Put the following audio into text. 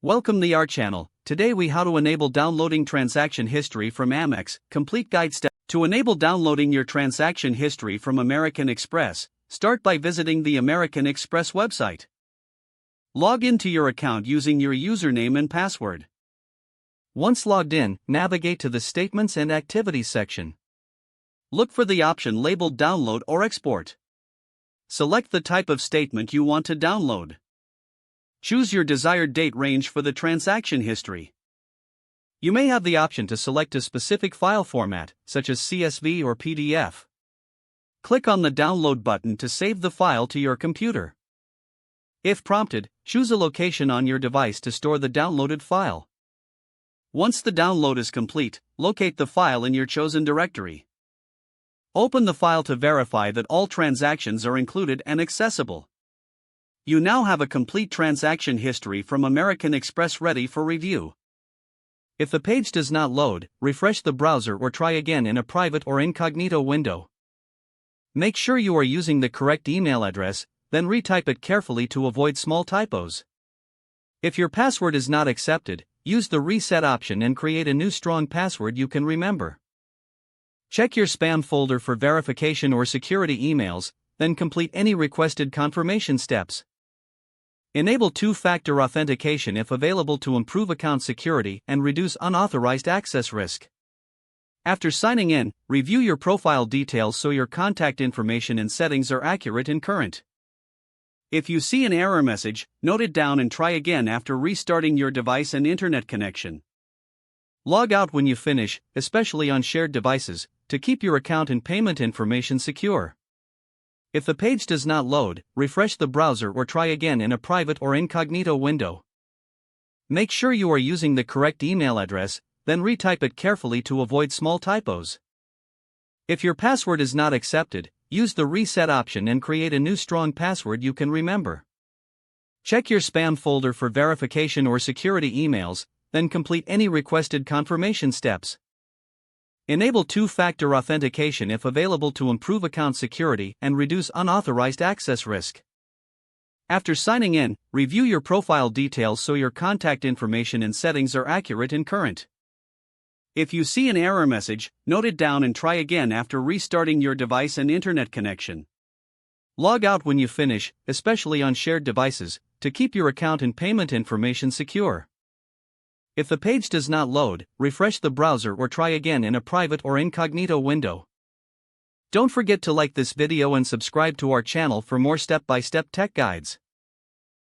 Welcome to our channel. Today we how to enable downloading transaction history from Amex, complete guide step. To enable downloading your transaction history from American Express, start by visiting the American Express website. Log into your account using your username and password. Once logged in, navigate to the Statements and Activities section. Look for the option labeled Download or Export. Select the type of statement you want to download. Choose your desired date range for the transaction history. You may have the option to select a specific file format, such as CSV or PDF. Click on the Download button to save the file to your computer. If prompted, choose a location on your device to store the downloaded file. Once the download is complete, locate the file in your chosen directory. Open the file to verify that all transactions are included and accessible. You now have a complete transaction history from American Express ready for review. If the page does not load, refresh the browser or try again in a private or incognito window. Make sure you are using the correct email address, then retype it carefully to avoid small typos. If your password is not accepted, use the reset option and create a new strong password you can remember. Check your spam folder for verification or security emails, then complete any requested confirmation steps. Enable two-factor authentication if available to improve account security and reduce unauthorized access risk. After signing in, review your profile details so your contact information and settings are accurate and current. If you see an error message, note it down and try again after restarting your device and internet connection. Log out when you finish, especially on shared devices, to keep your account and payment information secure. If the page does not load, refresh the browser or try again in a private or incognito window. Make sure you are using the correct email address, then retype it carefully to avoid small typos. If your password is not accepted, use the reset option and create a new strong password you can remember. Check your spam folder for verification or security emails, then complete any requested confirmation steps. Enable two-factor authentication if available to improve account security and reduce unauthorized access risk. After signing in, review your profile details so your contact information and settings are accurate and current. If you see an error message, note it down and try again after restarting your device and internet connection. Log out when you finish, especially on shared devices, to keep your account and payment information secure. If the page does not load, refresh the browser or try again in a private or incognito window. Don't forget to like this video and subscribe to our channel for more step-by-step tech guides.